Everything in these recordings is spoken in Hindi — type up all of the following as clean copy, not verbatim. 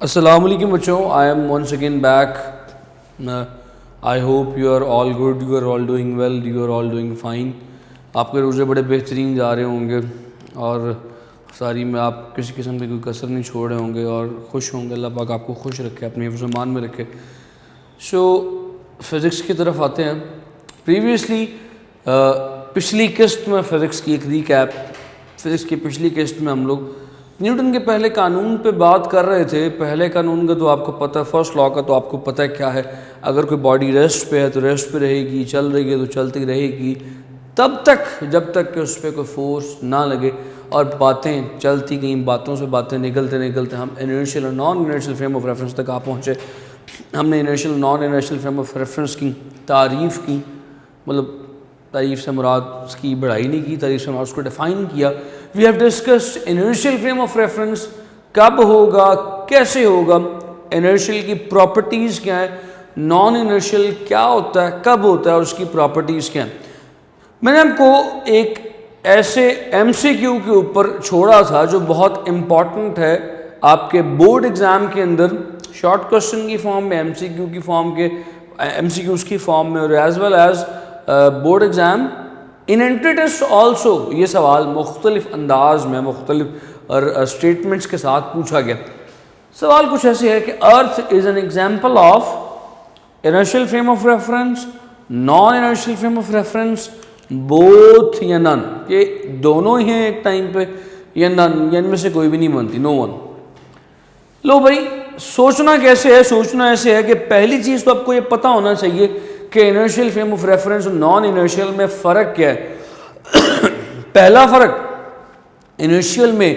अस्सलाम वालेकुम बच्चों, I am once again back. I hope you are all good, you are all doing well, you are all doing fine. आपके रोज़े बड़े बेहतरीन जा रहे होंगे और सारी में आप किसी किस्म की कोई कसर नहीं छोड़ रहे होंगे और खुश होंगे. अल्लाह पाक आपको खुश रखे, अपने हिफ्ज़-ओ-मान में रखे. सो फ़िज़िक्स की तरफ आते हैं. प्रीवियसली पिछली किस्त में फ़िज़िक्स की एक रीकैप, फ़िज़िक्स की पिछली किस्त में हम लोग न्यूटन के पहले कानून पे बात कर रहे थे. पहले कानून का तो आपको पता है, फर्स्ट लॉ का तो आपको पता है क्या है. अगर कोई बॉडी रेस्ट पे है तो रेस्ट पे रहेगी, चल रही है तो चलती रहेगी तब तक जब तक कि उस पर कोई फोर्स ना लगे. और बातें चलती गई, बातों से बातें निकलते निकलते हम इनर्शियल और non inertial frame of reference तक आ पहुँचे. हमने inertial non inertial frame of reference की तारीफ़ की, मतलब तारीफ़ से मुराद उसकी बढ़ाई नहीं की, तारीफ़ से मुराद उसको डिफ़ाइन किया. We have discussed inertial frame of reference कब होगा, कैसे होगा, इनर्शियल की प्रॉपर्टीज़ क्या है, नॉन इनर्शियल क्या होता है, कब होता है और उसकी प्रॉपर्टीज़ क्या हैं. मैंने आपको एक ऐसे MCQ के ऊपर छोड़ा था जो बहुत इम्पॉर्टेंट है आपके बोर्ड एग्ज़ाम के अंदर, शॉर्ट क्वेश्चन की फॉर्म में, MCQ की फॉर्म के, MCQs की फॉर्म में और as well as board exam in entry test also. ये सवाल मुख्तलिफ अंदाज में, मुख्तलिफ और स्टेटमेंट्स के साथ पूछा गया. सवाल कुछ ऐसे है कि earth is an example of inertial frame of reference, non inertial frame of reference, both या नन, कि दोनों ही हैं एक टाइम पे या नन, या इनमें से कोई भी नहीं बनती, नो वन. लो भाई, सोचना कैसे है, सोचना ऐसे है कि पहली चीज़ तो आपको ये पता होना चाहिए कि इनर्शियल फ्रेम ऑफ रेफरेंस और नॉन इनर्शियल में फ़र्क क्या है. पहला फ़र्क, इनर्शियल में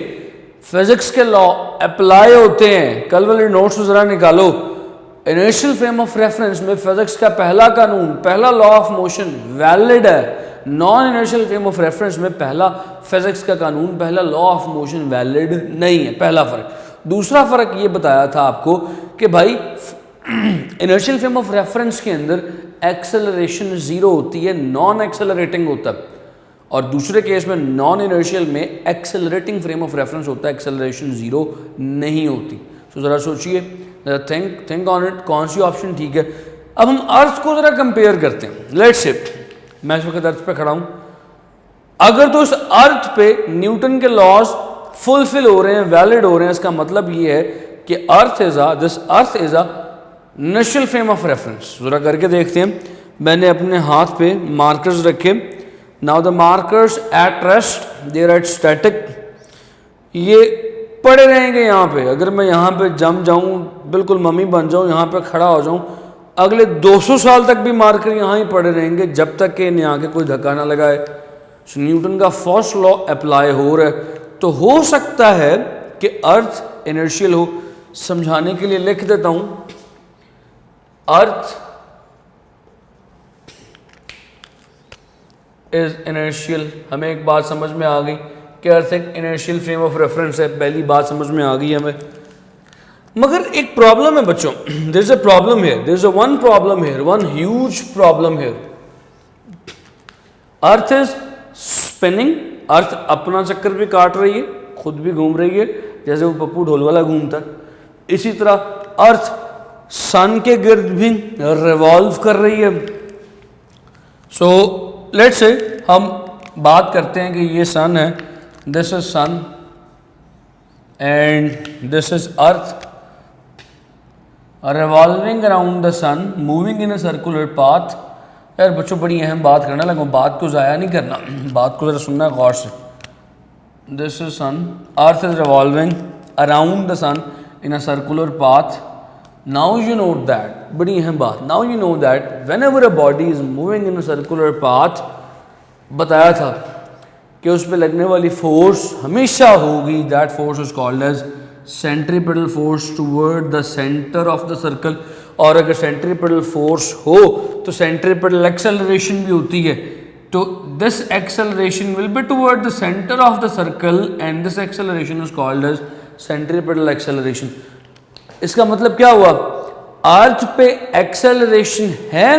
फिज़िक्स के लॉ अप्लाई होते हैं. कल वाले नोट्स ज़रा निकालो. इनर्शियल फ्रेम ऑफ रेफरेंस में फिज़िक्स का पहला कानून, पहला लॉ ऑफ मोशन वैलिड है. Non inertial frame of reference में पहला फिज़िक्स का कानून, पहला लॉ ऑफ मोशन वैलिड नहीं है. पहला फ़र्क. दूसरा फ़र्क ये बताया था आपको कि भाई इनर्शियल फ्रेम ऑफ रेफरेंस के अंदर एक्सेलरेशन ज़ीरो होती है, नॉन एक्सेलरेटिंग होता है. और दूसरे केस में नॉन इनर्शियल में एक्सेलरेटिंग फ्रेम ऑफ रेफरेंस होता है, एक्सेलरेशन ज़ीरो नहीं होती. तो ज़रा सोचिए, थिंक ऑन इट, कौन सी ऑप्शन ठीक है. अब हम अर्थ को ज़रा कंपेयर करते हैं. लेट्स से मैं इस वक्त अर्थ पे खड़ा हूँ. अगर तो इस अर्थ पे न्यूटन के लॉज फुलफिल हो रहे हैं, वैलिड हो रहे हैं, इसका मतलब ये है कि this earth is a inertial frame of reference. ज़रा करके देखते हैं. मैंने अपने हाथ पे मार्कर्स रखे. Now the markers at rest, there at static. ये पड़े रहेंगे यहाँ पे. अगर मैं यहाँ पे जम जाऊँ, बिल्कुल मम्मी बन जाऊँ, यहाँ पे खड़ा हो जाऊँ, अगले 200 साल तक भी मार्कर यहाँ ही पड़े रहेंगे जब तक कि इन्हें आके कोई धक्का ना लगाए. न्यूटन का फर्स्ट लॉ अप्लाई हो रहा है. तो हो सकता है कि अर्थ इनर्शियल हो. समझाने के लिए लिख देता हूँ. Earth is inertial. हमें एक बात समझ में आ गई कि अर्थ एक इनर्शियल फ्रेम ऑफ रेफरेंस है. पहली बात समझ में आ गई हमें. मगर एक प्रॉब्लम है बच्चों. There is a problem here, there is a one problem here, one huge problem here. Earth is spinning. Earth अपना चक्कर भी काट रही है, खुद भी घूम रही है, जैसे वो पप्पू ढोल वाला घूमता है. इसी तरह अर्थ सन के गिर्द भी रिवॉल्व कर रही है. सो लेट्स से हम बात करते हैं कि ये सन है, this is sun and this is earth, revolving around the sun, moving in a circular path. यार बच्चों, बड़ी अहम बात करना लगा, बात को ज़ाया नहीं करना, बात को ज़रा सुनना गौर से. This is sun, earth is revolving around the sun in a circular path. Now you note that, बड़ी अहम बात, now you know that whenever a body is moving in a circular path, बताया था कि उस पर लगने वाली फोर्स हमेशा होगी, that force is called as centripetal force toward the centre of the circle. और अगर सेंट्रीपिटल फोर्स हो तो सेंट्रीपिटल एक्सेलरेशन भी होती है. तो this acceleration will be toward the centre of the circle and this acceleration is called as centripetal acceleration. इसका मतलब क्या हुआ? अर्थ पे एक्सेलरेशन है,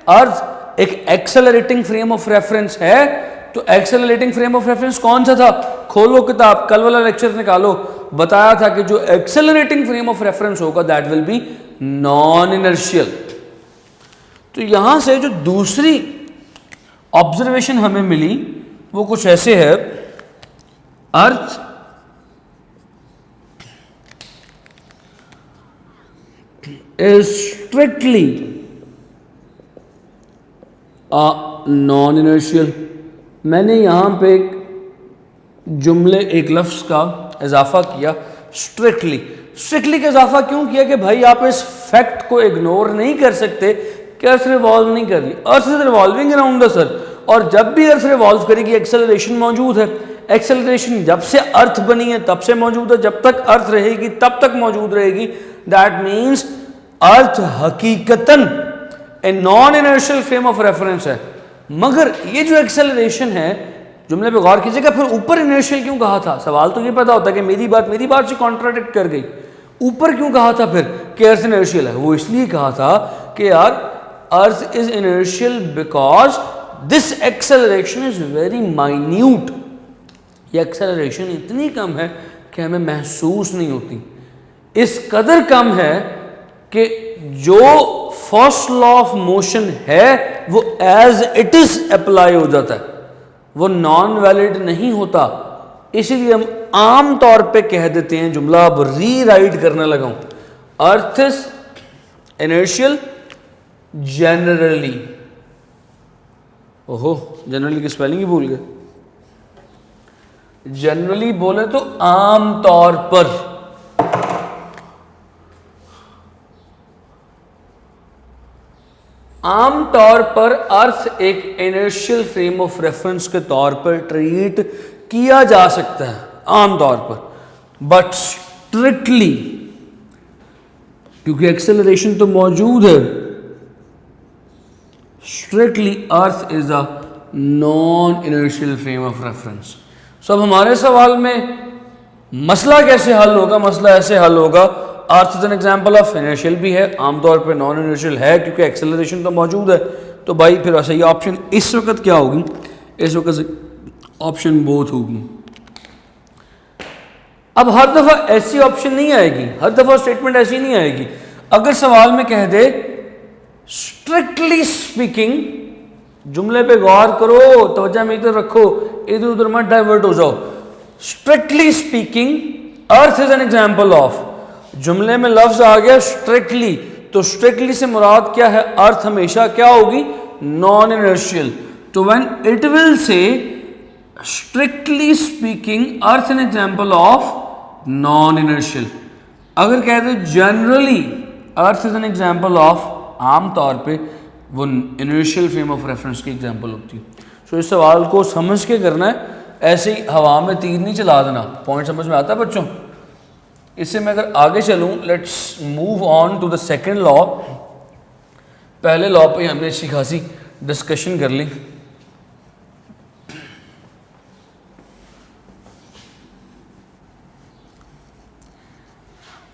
अर्थ एक एक्सेलरेटिंग फ्रेम ऑफ रेफरेंस है. तो एक्सेलरेटिंग फ्रेम ऑफ रेफरेंस कौन सा था? खोलो किताब, कल वाला लेक्चर निकालो. बताया था कि जो एक्सेलरेटिंग फ्रेम ऑफ रेफरेंस होगा that will be non inertial. तो यहां से जो दूसरी ऑब्जर्वेशन हमें मिली वो कुछ ऐसे है, earth is strictly non inertial. मैंने यहां पे जुमले एक लफ्ज का इजाफा किया स्ट्रिक्टली। स्ट्रिक्टली का इजाफा क्यों किया कि भाई आप इस फैक्ट को इग्नोर नहीं कर सकते कि अर्थ रिवॉल्व नहीं कर रही, earth is revolving around the sun. और जब भी अर्थ रिवॉल्व करेगी एक्सेलरेशन मौजूद है। एक्सेलरेशन जब से अर्थ बनी है तब से मौजूद है, जब तक अर्थ रहेगी तब तक मौजूद रहेगी। दैट मीन्स अर्थ हकीकतन a non inertial frame of reference है। मगर ये जो एक्सेलरेशन है, जुमले पे गौर कीजिएगा, फिर ऊपर इनर्शियल क्यों कहा था? सवाल तो ये पैदा होता है कि मेरी बात से कॉन्ट्राडिक्ट कर गई। ऊपर क्यों कहा था फिर कि अर्थ इनर्शियल है? वो इसलिए कहा था कि यार earth is inertial because this acceleration is very minute. ये एक्सेलरेशन इतनी कम है कि हमें महसूस नहीं होती। इस कदर कम है कि जो फर्स्ट लॉ ऑफ मोशन है वो एज इट इज अप्लाई हो जाता है, वो नॉन वैलिड नहीं होता। इसीलिए हम आम तौर पे कह देते हैं, जुमला अब रीराइट करने लगा हूं, अर्थ इज इनर्शियल जनरली। ओहो, जनरली की स्पेलिंग ही भूल गए। जनरली बोले तो आम तौर पर। आम तौर पर अर्थ एक इनर्शियल फ्रेम ऑफ रेफरेंस के तौर पर ट्रीट किया जा सकता है आम तौर पर, बट स्ट्रिक्टली क्योंकि एक्सेलरेशन तो मौजूद है, strictly earth is a non inertial frame of reference. So अब हमारे सवाल में मसला कैसे हल होगा? मसला ऐसे हल होगा, अर्थ is an example of inertial भी है, आमतौर पे नॉन इनर्शियल है क्योंकि एक्सेलरेशन तो मौजूद है। तो भाई फिर सही ऑप्शन इस वक्त क्या होगी? इस वक्त ऑप्शन बोथ होगी। अब हर दफा ऐसी ऑप्शन नहीं आएगी, हर दफा स्टेटमेंट ऐसी नहीं आएगी। अगर सवाल में कह दे स्ट्रिक्टली स्पीकिंग, जुमले पे गौर करो, तवज्जो मेरी तरफ रखो, इधर उधर मत डाइवर्ट हो जाओ। Strictly speaking earth is an example of, जुमले में लफ्ज आ गया स्ट्रिक्टली, तो स्ट्रिक्टली से मुराद क्या है? अर्थ हमेशा क्या होगी? Non inertial. तो when it will say strictly speaking earth an example of non inertial. अगर कहते generally earth is an example of, आमतौर पे वो इनर्शियल फ्रेम ऑफ रेफरेंस की एग्जाम्पल होती है। सो इस सवाल को समझ के करना है, ऐसे ही हवा में तीर नहीं चला देना। पॉइंट समझ में आता है बच्चों? इससे मैं अगर आगे चलूं, let's move on to the second law. पहले लॉ पे हमने अच्छी खासी डिस्कशन कर ली।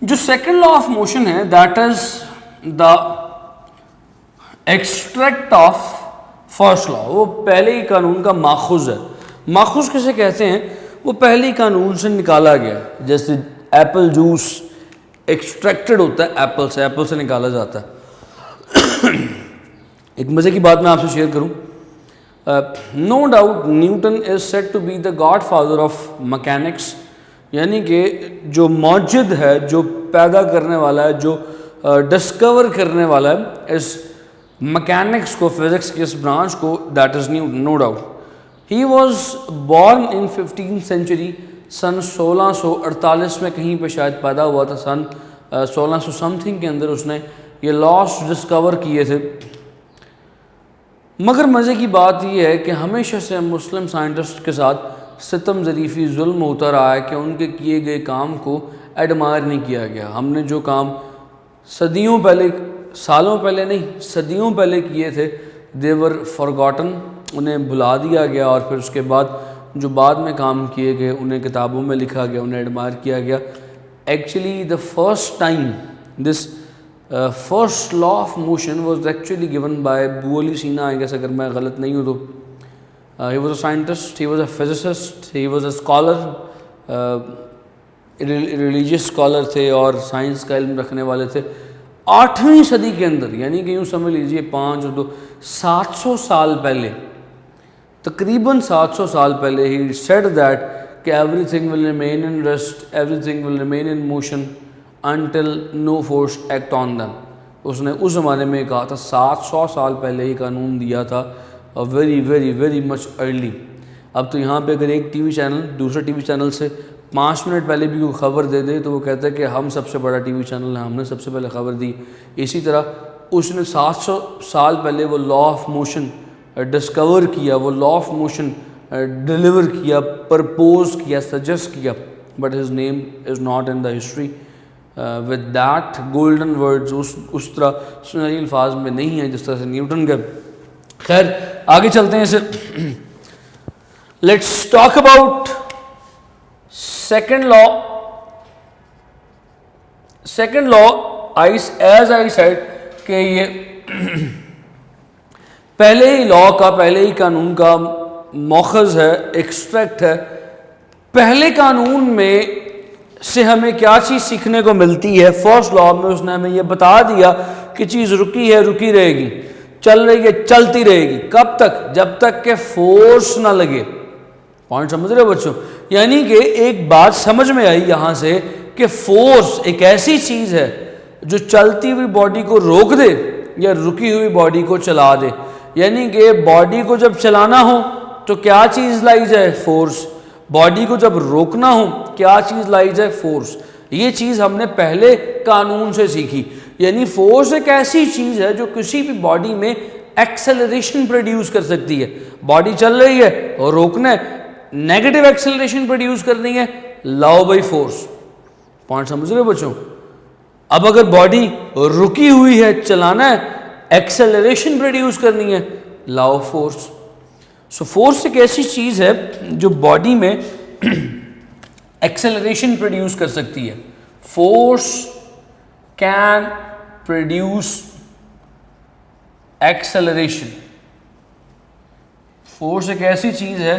जो सेकेंड लॉ ऑफ मोशन है that is the extract of first law. वो पहले ही कानून का माखुज है। माखुज किसे कहते हैं? वो पहले ही कानून से निकाला गया। जैसे एप्पल जूस एक्सट्रैक्टेड होता है एप्पल से निकाला जाता है। एक मज़े की बात मैं आपसे शेयर करूं। No doubt Newton is said to be the godfather of mechanics, यानी कि जो मौजूद है, जो पैदा करने वाला है, जो डिस्कवर करने वाला है इस मैकेनिक्स को, फिजिक्स के इस ब्रांच को, that is Newton, no doubt. He was born in 15th century, सन 1648 में कहीं पे शायद पैदा हुआ था। सन 1600 समथिंग के अंदर उसने ये लॉस डिस्कवर किए थे। मगर मज़े की बात यह है कि हमेशा से मुस्लिम साइंटिस्ट के साथ सितम ज़रीफ़ी जुल्म होता रहा है कि उनके किए गए काम को एडमायर नहीं किया गया। हमने जो काम सदियों पहले, सालों पहले नहीं, सदियों पहले किए थे, देवर फॉरगॉटन, उन्हें भुला दिया गया। और फिर उसके बाद जो बाद में काम किए गए उन्हें किताबों में लिखा गया, उन्हें एडमायर किया गया। Actually the first time this first law of motion was actually given by Bu Ali Sina, I guess, अगर मैं गलत नहीं हूँ तो। He was a scientist, he was a physicist, he was a scholar, religious scholar थे और साइंस का इल्म रखने वाले थे। 8वीं सदी के अंदर, यानी कि यूँ समझ लीजिए 5 और 2 700 साल पहले, तकरीबन 700 साल पहले ही सेड दैट कि everything will remain in rest, everything will remain in motion until no force act on them. उसने उस ज़माने में कहा था, 700 साल पहले ही कानून दिया था, very very very much early. अब तो यहाँ पे अगर एक टीवी चैनल दूसरे टीवी चैनल से 5 मिनट पहले भी कोई ख़बर दे दे तो वो कहता है कि हम सबसे बड़ा टीवी चैनल है, हमने सबसे पहले ख़बर दी। इसी तरह उसने 700 साल पहले वो लॉ ऑफ मोशन डिस्कवर किया, वो लॉ ऑफ मोशन डिलीवर किया, प्रपोज किया, सजेस्ट किया, but his name is not in the history with that golden words. उस तरह सुनहरी अल्फाज में नहीं है जिस तरह से न्यूटन के। खैर आगे चलते हैं इसे। Let's talk about second law. Second law as I said कि ये पहले ही लॉ का, पहले ही कानून का मौखज़ है, एक्सट्रैक्ट है। पहले कानून में से हमें क्या चीज़ सीखने को मिलती है? फर्स्ट लॉ में उसने हमें यह बता दिया कि चीज़ रुकी है रुकी रहेगी, चल रही है चलती रहेगी। कब तक? जब तक के फोर्स ना लगे। पॉइंट समझ रहे हो बच्चों? यानी कि एक बात समझ में आई यहाँ से कि फोर्स एक ऐसी चीज़ है जो चलती हुई बॉडी को रोक दे या रुकी हुई बॉडी को चला दे। यानी कि बॉडी को जब चलाना हो तो क्या चीज़ लाई जाए? फोर्स। बॉडी को जब रोकना हो क्या चीज़ लाई जाए? फोर्स। ये चीज़ हमने पहले कानून से सीखी। यानी फोर्स एक ऐसी चीज़ है जो किसी भी बॉडी में एक्सेलरेशन प्रोड्यूस कर सकती है। बॉडी चल रही है और रोकना है, नेगेटिव एक्सेलरेशन प्रोड्यूस करनी है, लाओ बाई फोर्स। पॉइंट समझ रहे हो बच्चों? अब अगर बॉडी रुकी हुई है, चलाना है, एक्सेलरेशन प्रोड्यूस करनी है, लाओ फोर्स। सो फोर्स एक ऐसी चीज़ है जो बॉडी में एक्सेलरेशन प्रोड्यूस कर सकती है। Force can produce acceleration. Force एक ऐसी चीज़ है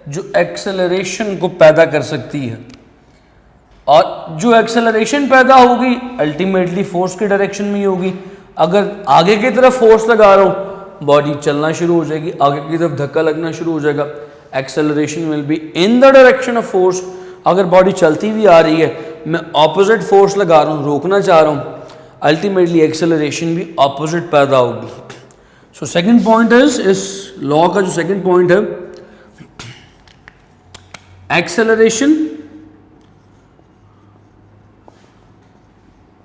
जो एक्सेलरेशन को पैदा कर सकती है, और जो एक्सेलरेशन पैदा होगी अल्टीमेटली फोर्स के डायरेक्शन में ही होगी। अगर आगे की तरफ फोर्स लगा रहा हूँ, बॉडी चलना शुरू हो जाएगी, आगे की तरफ धक्का लगना शुरू हो जाएगा, acceleration will be in the direction of force. अगर बॉडी चलती हुई आ रही है, मैं ऑपोजिट फोर्स लगा रहा हूँ, रोकना चाह रहा हूँ, अल्टीमेटली एक्सेलरेशन भी ऑपोजिट पैदा होगी। सो सेकंड पॉइंट इज, इस लॉ का जो सेकंड पॉइंट है, acceleration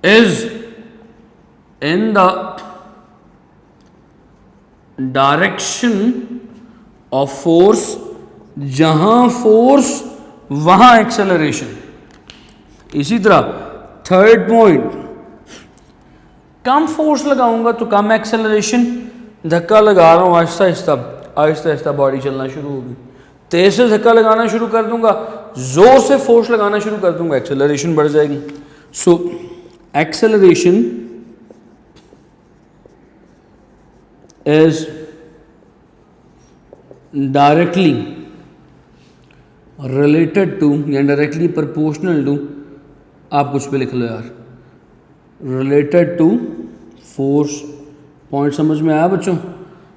is in the direction of force. जहां फोर्स वहां एक्सेलरेशन। इसी तरह थर्ड पॉइंट, कम फोर्स लगाऊंगा तो कम एक्सेलरेशन, धक्का लगा रहा हूं आहिस्ता आहिस्ता, आहिस्ता आहिस्ता बॉडी चलना शुरू होगी। तेज से धक्का लगाना शुरू कर दूंगा, जोर से फोर्स लगाना शुरू कर दूंगा, एक्सेलरेशन बढ़ जाएगी। So acceleration is directly related to या directly proportional to, आप कुछ भी लिख लो यार, related to force। पॉइंट समझ में आया बच्चों?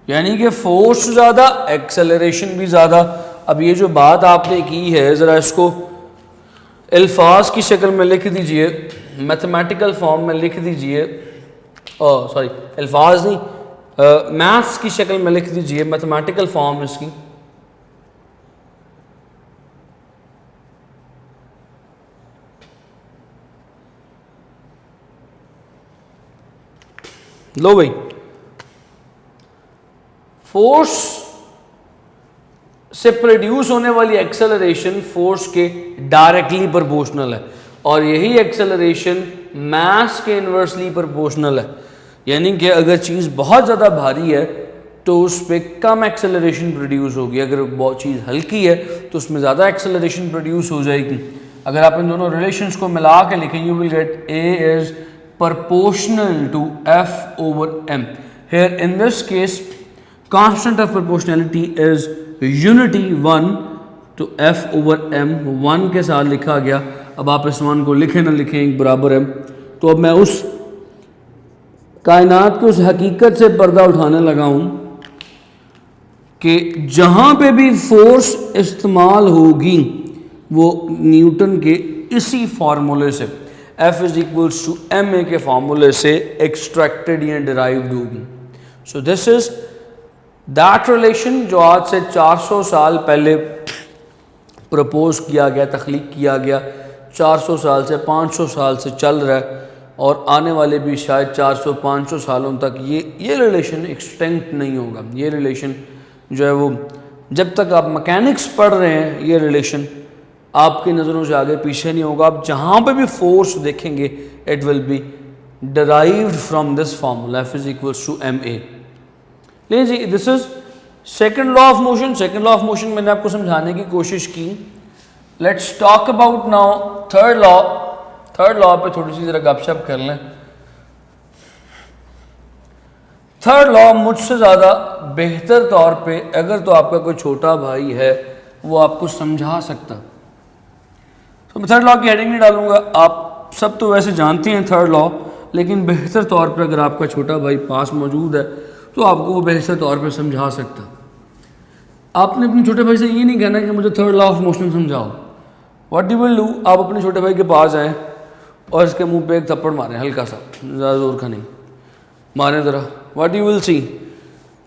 यानी कि फोर्स ज़्यादा, एक्सेलरेशन भी ज़्यादा। अब ये जो बात आपने की है, ज़रा इसको अल्फाज की शक्ल में लिख दीजिए, मैथमेटिकल फॉर्म में लिख दीजिए, सॉरी अल्फाज नहीं, मैथ्स की शक्ल में लिख दीजिए, मैथमेटिकल फॉर्म इसकी। लो भाई, फोर्स से प्रोड्यूस होने वाली एक्सेलरेशन फोर्स के डायरेक्टली प्रोपोर्शनल है, और यही एक्सेलरेशन मास के इन्वर्सली प्रोपोर्शनल है। यानी कि अगर चीज़ बहुत ज़्यादा भारी है तो उस पर कम एक्सेलरेशन प्रोड्यूस होगी, अगर बहुत चीज़ हल्की है तो उसमें ज़्यादा एक्सेलरेशन प्रोड्यूस हो जाएगी। अगर आप इन दोनों रिलेशंस को मिला के लिखें, you will gate A is proportional to F over M. Here in this case, constant of proportionality is unity 1 to F over M, 1 के साथ लिखा गया। अब आप आसमान को लिखें ना लिखें एक बराबर है। तो अब मैं उस कायनात की उस हकीकत से पर्दा उठाने लगा हूँ कि जहाँ पे भी फोर्स इस्तेमाल होगी वो न्यूटन के इसी फार्मूले से F is equals to M A के फार्मूले से एक्सट्रैक्टेड या डिराइव्ड होगी। So this is that relation जो आज से 400 साल पहले प्रपोज किया गया, तख्लीक किया गया, 400 साल से 500 साल से चल रहा है और आने वाले भी शायद 400-500 सालों तक ये रिलेशन एक्सटेंट नहीं होगा। ये रिलेशन जो है वो जब तक आप मैकेनिक्स पढ़ रहे हैं ये रिलेशन आपकी नज़रों से आगे पीछे नहीं होगा। आप जहाँ पे भी फोर्स देखेंगे it will be derived from this formula F is equals to M A. लेकिन जी this is second law of motion. Second law of motion मैंने आपको समझाने की कोशिश की। Let's talk about now third law. Third law पे थोड़ी सी ज़रा गपशप कर लें। थर्ड लॉ मुझसे ज़्यादा बेहतर तौर पे अगर तो आपका कोई छोटा भाई है वो आपको समझा सकता। तो मैं थर्ड लॉ की हेडिंग नहीं डालूंगा, आप सब तो वैसे जानते हैं थर्ड लॉ, लेकिन बेहतर तौर पे अगर आपका छोटा भाई पास मौजूद है तो आपको वो बेहतर तौर पे समझा सकता। आपने अपने छोटे भाई से ये नहीं कहना कि मुझे थर्ड लॉ ऑफ मोशन समझाओ। व्हाट यू विल डू, आप अपने छोटे भाई के पास आएँ और इसके मुंह पे एक थप्पड़ मारें, हल्का सा, ज़्यादा ज़ोर का नहीं, मारें ज़रा। व्हाट यू विल सी,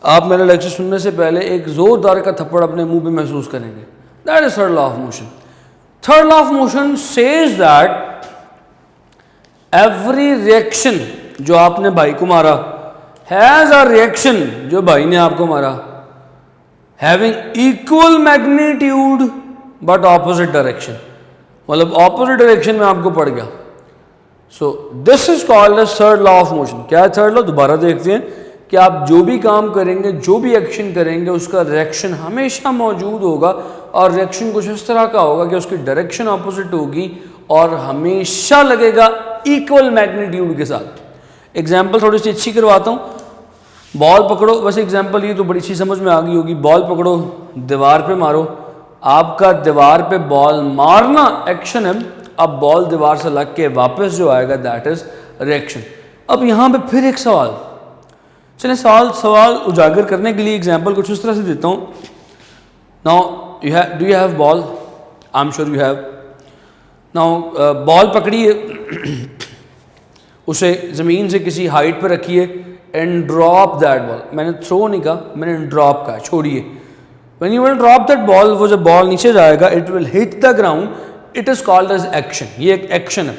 आप मेरा लेक्चर सुनने से पहले एक ज़ोरदार का थप्पड़ अपने मुंह पे महसूस करेंगे। That is third law of motion. Third law of motion says that every reaction जो आपने भाई को मारा हैज अ रिएक्शन जो भाई ने आपको मारा having equal magnitude but opposite direction, मतलब ऑपोजिट डायरेक्शन में आपको पड़ गया। So this is called as third law of motion. क्या है थर्ड लॉ? दोबारा देखते हैं कि आप जो भी काम करेंगे, जो भी एक्शन करेंगे, उसका रिएक्शन हमेशा मौजूद होगा और रिएक्शन कुछ इस तरह का होगा कि उसकी डायरेक्शन ऑपोजिट होगी और हमेशा लगेगा इक्वल मैग्नीट्यूड के साथ। एग्जाम्पल थोड़ी सी अच्छी करवाता हूँ। बॉल पकड़ो, वैसे एग्जाम्पल ये तो बड़ी अच्छी समझ में आ गई होगी। बॉल पकड़ो, दीवार पे मारो, आपका दीवार पे बॉल मारना एक्शन है, अब बॉल दीवार से लग के वापस जो आएगा दैट इज रिएक्शन। अब यहाँ पे फिर एक सवाल, चलिए सवाल उजागर करने के लिए एग्जाम्पल कुछ इस तरह से देता हूँ। Now do you have ball? I am sure you have. Now ball पकड़िए, उसे ज़मीन से किसी हाइट पर रखिए एंड ड्रॉप दैट बॉल। मैंने थ्रो नहीं कहा, मैंने ड्रॉप कहा, छोड़िए। When you will drop that ball, वो जब बॉल नीचे जाएगा it will hit the ground, it is called as action. ये एक एक्शन है।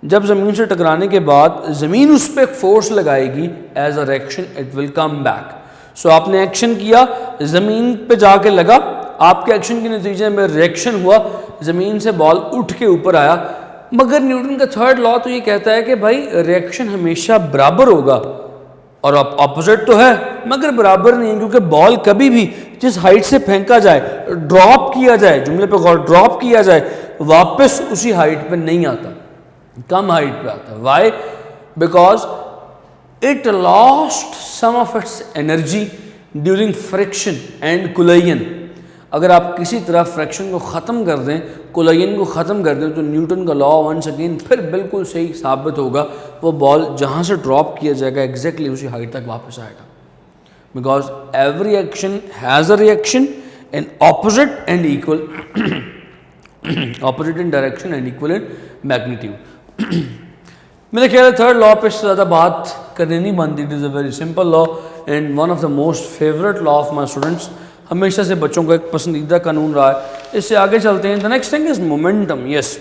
जब ज़मीन से टकराने के बाद ज़मीन उस पर फोर्स लगाएगी as a reaction, it will come back. So आपने एक्शन किया, ज़मीन पे जाके लगा, आपके एक्शन के नतीजे में रिएक्शन हुआ, ज़मीन से बॉल उठ के ऊपर आया। मगर न्यूटन का थर्ड लॉ तो ये कहता है कि भाई रिएक्शन हमेशा बराबर होगा, और ऑपोजिट तो है मगर बराबर नहीं है, क्योंकि बॉल कभी भी जिस हाइट से फेंका जाए, ड्रॉप किया जाए, जुमले पे गौर, ड्रॉप किया जाए, वापस उसी हाइट पे नहीं आता, कम हाइट पे आता है। Why? Because it lost some of its energy during friction and collision. अगर आप किसी तरह फ्रिक्शन को ख़त्म कर दें, कोलिजन को ख़त्म कर दें, तो न्यूटन का लॉ वंस अगेन फिर बिल्कुल सही साबित होगा। वो बॉल जहाँ से ड्रॉप किया जाएगा एग्जैक्टली उसी हाइट तक वापस आएगा। Because every action has a reaction in opposite and equal, opposite in direction and equal in magnitude. मेरे ख्याल है थर्ड लॉ पे ज़्यादा बात करनी नहीं बनती। It is a very simple law and one of the most favourite law of my students. हमेशा से बच्चों का एक पसंदीदा कानून रहा है। इससे आगे चलते हैं। The next thing is momentum. Yes,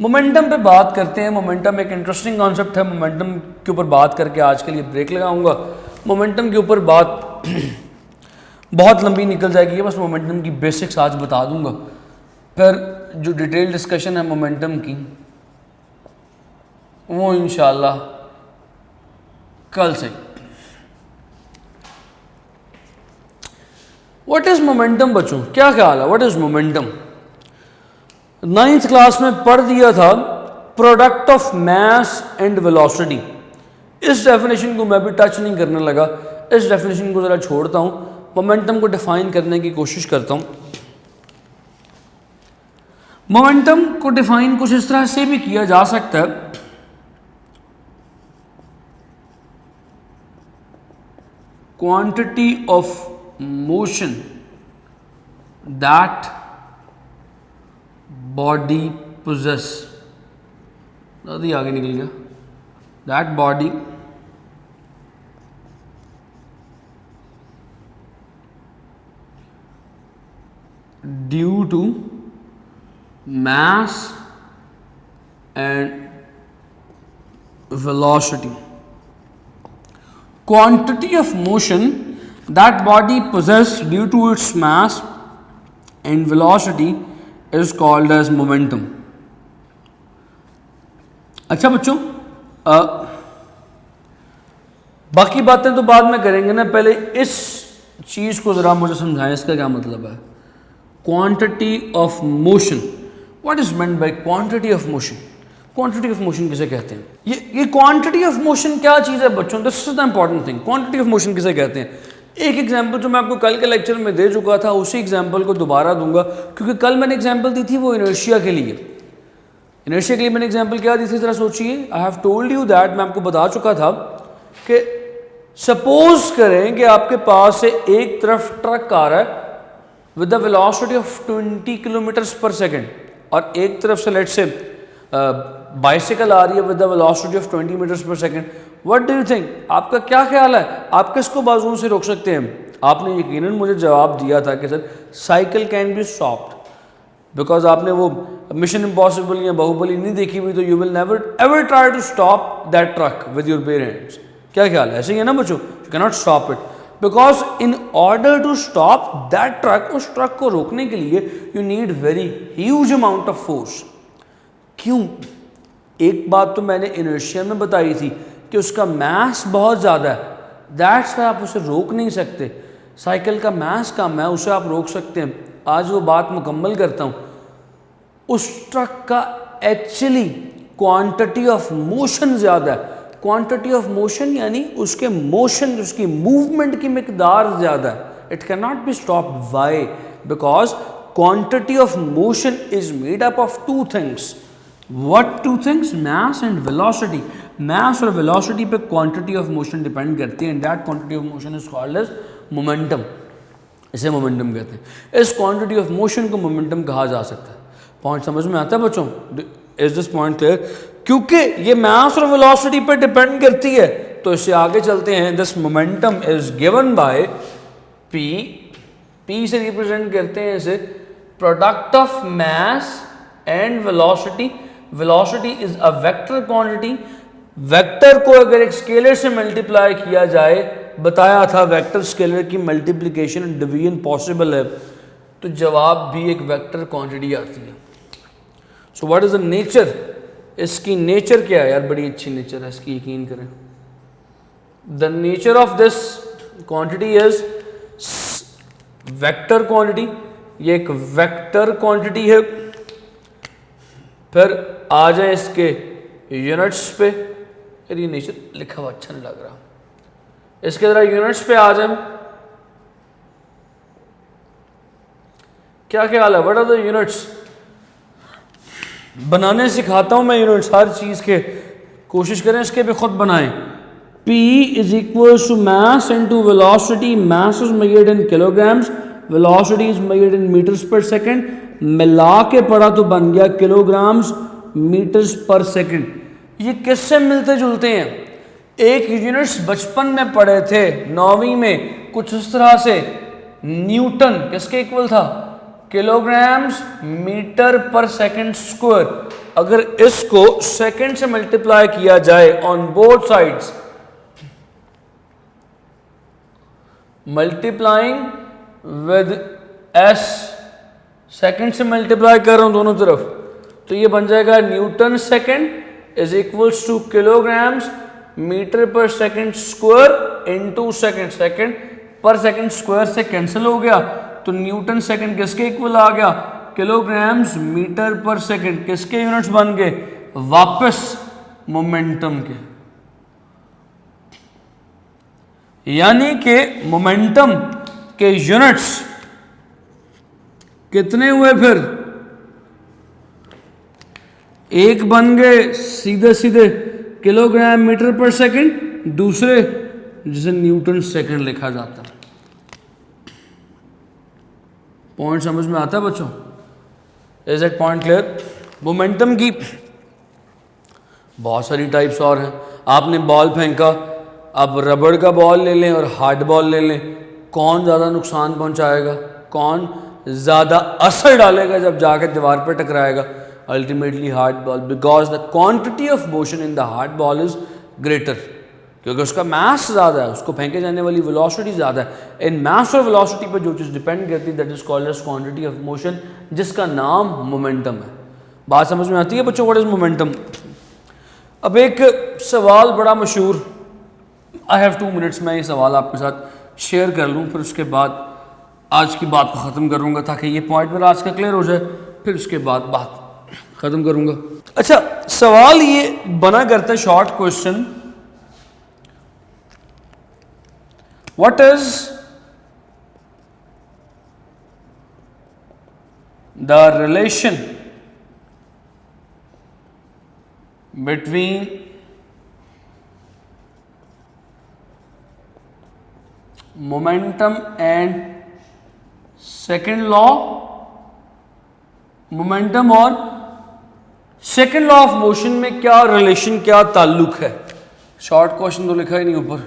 momentum पे बात करते हैं। मोमेंटम एक इंटरेस्टिंग कॉन्सेप्ट है। मोमेंटम के ऊपर बात करके आज के लिए ब्रेक लगाऊंगा। मोमेंटम के ऊपर बात बहुत लंबी निकल जाएगी, बस मोमेंटम की बेसिक्स आज बता दूंगा, फिर जो डिटेल डिस्कशन है मोमेंटम की वो इंशाल्लाह कल से। व्हाट इज मोमेंटम बच्चों, क्या ख्याल है? What is momentum? 9th class में पढ़ दिया था, product of mass and velocity. इस डेफिनेशन को मैं भी टच नहीं करने लगा, इस डेफिनेशन को ज़रा छोड़ता हूँ, मोमेंटम को डिफाइन करने की कोशिश करता हूँ। मोमेंटम को डिफाइन कुछ इस तरह से भी किया जा सकता है, quantity of motion that body possess, दादी आगे निकल गया, that body due to mass and velocity. Quantity of motion that body possesses due to its mass and velocity is called as momentum. अच्छा बच्चों, बाकी बातें तो बाद में करेंगे ना, पहले इस चीज को जरा मुझे समझाएं, इसका क्या मतलब है। Quantity of motion, what is meant by quantity of motion. Quantity of motion किसे कहते हैं? ये क्वांटिटी ऑफ मोशन क्या चीज़ है बच्चों, this is the important thing. Quantity of motion किसे कहते हैं? एक एग्जांपल जो मैं आपको कल के लेक्चर में दे चुका था, उसी एग्जांपल को दोबारा दूंगा, क्योंकि कल मैंने एग्जांपल दी थी वो इनर्शिया के लिए। इनर्शिया के लिए मैंने एग्जांपल क्या दी थी, जरा सोचिए। I have told you that, मैं आपको बता चुका था कि सपोज करें कि आपके पास से एक तरफ ट्रक आ रहा है with the velocity of 20 kilometres पर सेकेंड, और एक तरफ से लेट्स से बाइसिकल आ रही है with the velocity of 20 metres per second. What do you think, आपका क्या ख्याल है, आप किसको बाजुओं से रोक सकते हैं? आपने यकीनन मुझे जवाब दिया था कि sir cycle can be stopped, because आपने वो मिशन इम्पॉसिबल या बाहुबली नहीं देखी हुई, तो you will never ever try to stop that truck with your bare hands. क्या ख्याल है? ऐसे ही है ना बच्चों, you can not stop it, because in order to stop that truck, उस ट्रक को रोकने के लिए you need very huge amount of force. क्यों? एक बात तो मैंने इनर्शिया में बताई थी कि उसका मास बहुत ज़्यादा है, दैट्स वाई आप उसे रोक नहीं सकते। साइकिल का मास कम है, उसे आप रोक सकते हैं। आज वो बात मुकम्मल करता हूँ। उस ट्रक का एक्चुअली क्वांटिटी ऑफ मोशन ज़्यादा है। क्वांटिटी ऑफ मोशन यानी उसके मोशन, उसकी मूवमेंट की मिकदार ज़्यादा है। It can not be stopped. Why? Because quantity of motion is made up of two things. What two things? Mass and velocity. Mass और वेलोसिटी पे क्वांटिटी ऑफ मोशन डिपेंड करती है, and that quantity of motion is called as momentum. इसे मोमेंटम कहते हैं। इस क्वांटिटी ऑफ मोशन को मोमेंटम कहा जा सकता है। पॉइंट समझ में आता है बच्चों? Is this point clear? क्योंकि ये मास और वेलोसिटी पे डिपेंड करती है, तो इससे आगे चलते हैं। This momentum is given by P. P से रिप्रेजेंट करते हैं इसे product of mass and velocity. Velocity is a vector quantity. Vector को अगर एक स्केलर से मल्टीप्लाई किया जाए, बताया था वेक्टर स्केलर की मल्टीप्लिकेशन एंड डिवीजन पॉसिबल है, तो जवाब भी एक वेक्टर क्वांटिटी आती है। So what is the nature? इसकी नेचर क्या है यार? बड़ी अच्छी नेचर है इसकी, यकीन करें। The nature of this quantity is vector quantity. ये एक वेक्टर क्वांटिटी है। फिर आ जाए इसके यूनिट्स पे। यार ये नेचर लिखा हुआ अच्छा नहीं लग रहा, इसके जरा यूनिट्स पे आ जाए। क्या ख्याल है? What are the units? बनाने सिखाता हूं मैं यूनिट्स, हर चीज के कोशिश करें इसके भी खुद बनाएं। P is equal to mass into velocity. Mass is measured in kilograms, velocity is measured in metres per second. मिला के पढ़ा तो बन गया किलोग्राम्स मीटर्स पर सेकंड। ये किससे मिलते जुलते हैं? एक यूनिट्स बचपन में पढ़े थे 9वीं में, कुछ इस तरह से। न्यूटन किसके इक्वल था? Kilograms metre per second square. अगर इसको सेकंड से मल्टीप्लाई किया जाए on both sides, multiplying with S, second से मल्टीप्लाई कर रहा हूं दोनों तरफ, तो ये बन जाएगा Newton second is equals to kilograms metre per second square into second. Second per second square से कैंसिल हो गया, तो न्यूटन सेकंड किसके इक्वल आ गया? Kilograms metre per second. किसके यूनिट्स बन गए? वापस मोमेंटम के। यानी कि मोमेंटम के यूनिट्स कितने हुए? फिर एक बन गए सीधे सीधे किलोग्राम मीटर पर सेकंड, दूसरे जिसे न्यूटन सेकंड लिखा जाता है। पॉइंट समझ में आता है बच्चों? Is that point clear? Momentum की बहुत सारी टाइप्स और हैं। आपने बॉल फेंका, अब रबड़ का बॉल ले लें और हार्ड बॉल ले लें, कौन ज़्यादा नुकसान पहुंचाएगा, कौन ज़्यादा असर डालेगा जब जाकर दीवार पर टकराएगा? Ultimately hard ball, because the quantity of motion in the hard ball is greater, क्योंकि उसका मास ज़्यादा है, उसको फेंके जाने वाली वेलोसिटी ज़्यादा है। इन मास और वेलोसिटी पर जो चीज़ डिपेंड करती है that is called as quantity of motion, जिसका नाम मोमेंटम है। बात समझ में आती है बच्चों? What is momentum? अब एक सवाल बड़ा मशहूर, आई हैव 2 मिनट्स, मैं ये सवाल आपके साथ शेयर कर लूँ, फिर उसके बाद आज की बात को ख़त्म करूँगा ताकि ये पॉइंट मेरा आज का क्लियर हो जाए, फिर उसके बाद बात ख़त्म करूँगा। अच्छा, सवाल ये बना करता है, short question, what is the relation between momentum and second law, momentum और सेकेंड लॉ ऑफ मोशन में क्या रिलेशन, क्या ताल्लुक है? शॉर्ट क्वेश्चन तो लिखा ही नहीं ऊपर।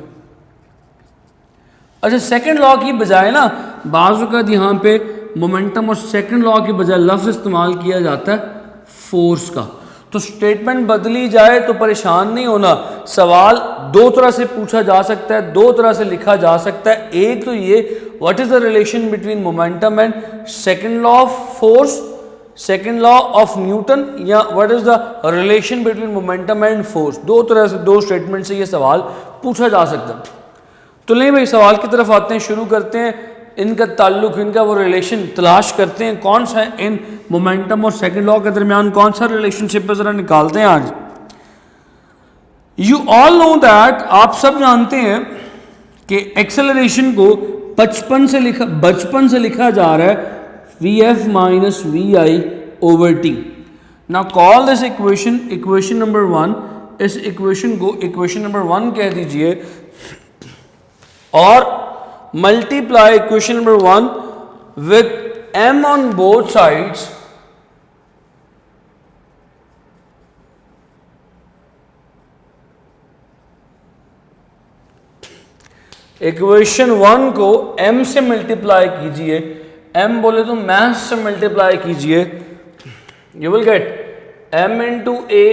अच्छा, सेकेंड लॉ की बजाय ना बाज़ औक़ात यहाँ पे मोमेंटम और सेकेंड लॉ की बजाय लफ्ज़ इस्तेमाल किया जाता है फोर्स का। तो स्टेटमेंट बदली जाए तो परेशान नहीं होना। सवाल दो तरह से पूछा जा सकता है, दो तरह से लिखा जा सकता है। एक तो ये, what is the relation between momentum and second law of force, second law of Newton, या what is the relation between momentum and force. दो तरह से, दो स्टेटमेंट से ये सवाल पूछा जा सकता है। तो नहीं भाई, सवाल की तरफ आते हैं, शुरू करते हैं। इनका ताल्लुक, इनका वो रिलेशन तलाश करते हैं, कौन सा है इन मोमेंटम और सेकंड लॉ के दरमियान कौन सा रिलेशनशिप है, जरा निकालते हैं आज। यू ऑल नो दैट, आप सब जानते हैं कि एक्सेलरेशन को बचपन से लिखा जा रहा है Vf minus V I over T. Now call this equation equation number 1। इस इक्वेशन को इक्वेशन नंबर 1 कह दीजिए और multiply equation number 1 with m on both sides equation 1 को m से मल्टीप्लाई कीजिए, m बोले तो मैथ से मल्टीप्लाई कीजिए, you will get m into a,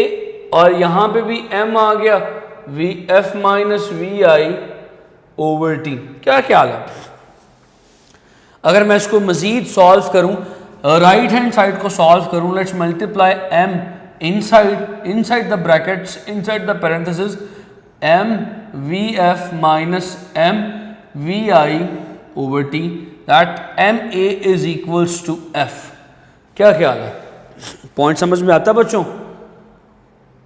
और यहां पे भी m आ गया, V F minus V I over T. क्या ख्याल है? अगर मैं इसको मजीद सॉल्व करूं, राइट हैंड साइड को सॉल्व करूं, let's multiply m inside the brackets, inside the parenthesis, m V F minus m V I over T, that m a is equals to f। क्या ख्याल है? पॉइंट समझ में आता है बच्चों?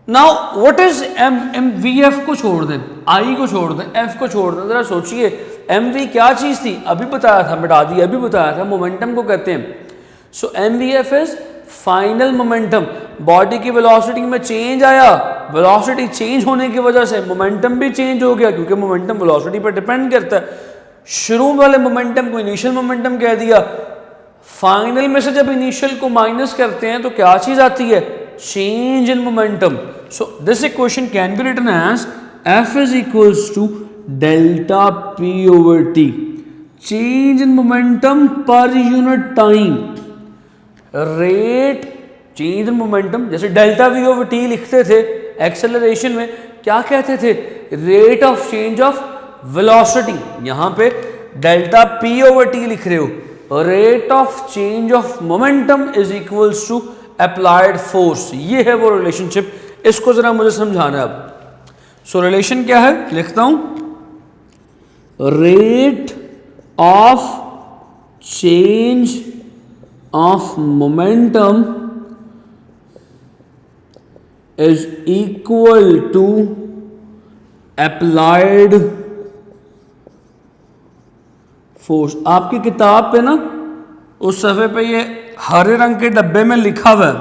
Now what is m V F को छोड़ दें, i को छोड़ दें, f को छोड़ दें, जरा सोचिए एम वी क्या चीज़ थी? अभी बताया था, मिटा दिया, अभी बताया था, मोमेंटम को कहते हैं। So M V F is final momentum. Body की वेलोसिटी में चेंज आया, वेलोसिटी चेंज होने की वजह से मोमेंटम भी चेंज हो गया, क्योंकि मोमेंटम वेलोसिटी पर डिपेंड करता है। शुरू वाले मोमेंटम को इनिशियल मोमेंटम कह दिया, फाइनल में से जब इनिशियल को माइनस करते हैं तो क्या चीज़ आती है? Change in momentum. So this equation can be written as F is equals to delta P over T, change in momentum per unit time. Rate change in momentum, जैसे डेल्टा वी ओवर टी लिखते थे एक्सेलरेशन में, क्या कहते थे? Rate of change of velocity. यहां पे डेल्टा पी ओवर टी लिख रहे हो, rate of change of momentum is equals to applied force. ये है वो रिलेशनशिप, इसको जरा मुझे समझाना है अब। सो रिलेशन क्या है, लिखता हूं, rate of change of momentum is equal to applied force. आपकी किताब पे ना उस सफ़े पे ये हरे रंग के डब्बे में लिखा हुआ है,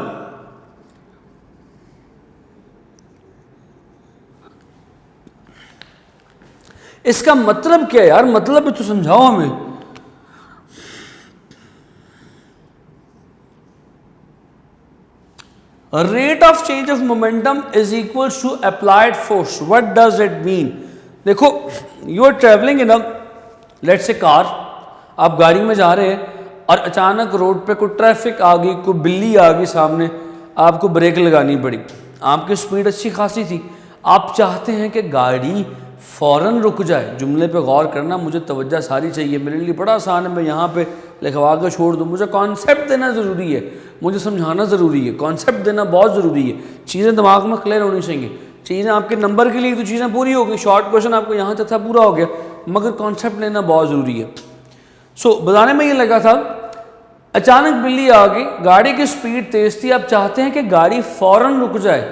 इसका मतलब क्या है यार, मतलब भी तो समझाओ हमें। Rate of change of momentum is equal to applied force. What does it mean? देखो, you are travelling in a let's say car, आप गाड़ी में जा रहे हैं और अचानक रोड पे कोई ट्रैफिक आ गई, कोई बिल्ली आ गई सामने, आपको ब्रेक लगानी पड़ी। आपकी स्पीड अच्छी खासी थी, आप चाहते हैं कि गाड़ी फ़ौरन रुक जाए। जुमले पे गौर करना, मुझे तवज्जो सारी चाहिए, मेरे लिए बड़ा आसान है, मैं यहाँ पे लिखवा कर छोड़ दूँ। मुझे कॉन्सेप्ट देना ज़रूरी है, मुझे समझाना ज़रूरी है, कॉन्सेप्ट देना बहुत ज़रूरी है। चीज़ें दिमाग में क्लियर होनी चाहिए। चीज़ें आपके नंबर के लिए तो चीज़ें पूरी हो गई, शॉर्ट क्वेश्चन आपको यहाँ तक था पूरा हो गया, मगर कॉन्सेप्ट लेना बहुत ज़रूरी है। सो बताने में ये लगा था, अचानक बिल्ली आ गई, गाड़ी की स्पीड तेज़ थी, आप चाहते हैं कि गाड़ी फ़ौरन रुक जाए,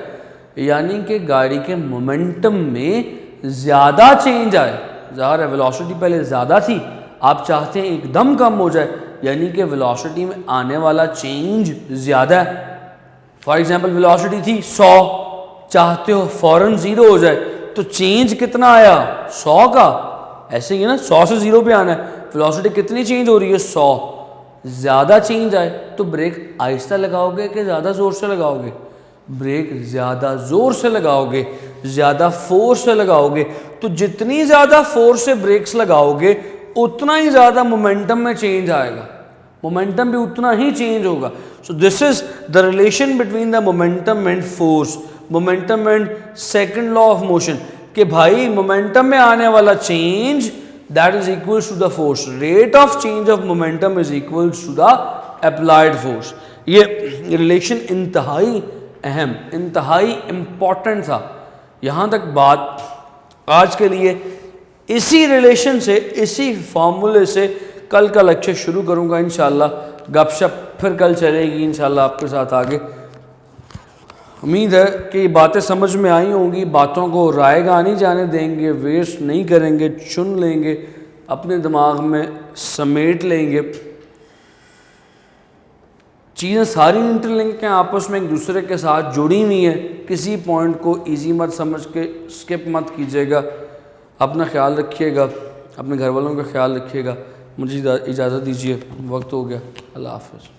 यानी कि गाड़ी के मोमेंटम में ज़्यादा चेंज आए। ज़ाहिर है वेलोसिटी पहले ज़्यादा थी, आप चाहते हैं एकदम कम हो जाए, यानी कि वेलोसिटी में आने वाला चेंज ज़्यादा है। फॉर एग्जांपल वेलोसिटी थी 100, चाहते हो फ़ौरन 0 हो जाए, तो चेंज कितना आया? 100 का। ऐसे ही है ना, 100 से 0 पे आना है, वेलोसिटी कितनी चेंज हो रही है? 100। ज़्यादा चेंज आए तो ब्रेक आहिस्ता लगाओगे कि ज़्यादा ज़ोर से लगाओगे? ब्रेक ज़्यादा ज़ोर से लगाओगे, ज़्यादा फोर्स से लगाओगे। तो जितनी ज़्यादा फोर्स से ब्रेक्स लगाओगे उतना ही ज़्यादा मोमेंटम में चेंज आएगा, मोमेंटम भी उतना ही चेंज होगा। So this is the relation between the momentum and force, momentum and second law of motion, कि भाई मोमेंटम में आने वाला change that is equal to the force. Rate of change of momentum is equal to the applied force. ये रिलेशन इंतहाई अहम, इंतहाई इम्पॉर्टेंट था। यहाँ तक बात आज के लिए इसी रिलेशन से, इसी फॉर्मूले से कल का लेक्चर शुरू करूँगा इंशाल्लाह। गपशप फिर कल चलेगी इंशाल्लाह आपके साथ आगे। उम्मीद है कि बातें समझ में आई होंगी, बातों को रायगा नहीं जाने देंगे, वेस्ट नहीं करेंगे, चुन लेंगे, अपने दिमाग में समेट लेंगे। चीज़ें सारी इंटरलिंक हैं, आपस में एक दूसरे के साथ जुड़ी हुई हैं। किसी पॉइंट को इजी मत समझ के स्किप मत कीजिएगा। अपना ख्याल रखिएगा, अपने घर वालों का ख्याल रखिएगा। मुझे इजाज़त दीजिए, वक्त हो गया। अल्लाह हाफ़िज़।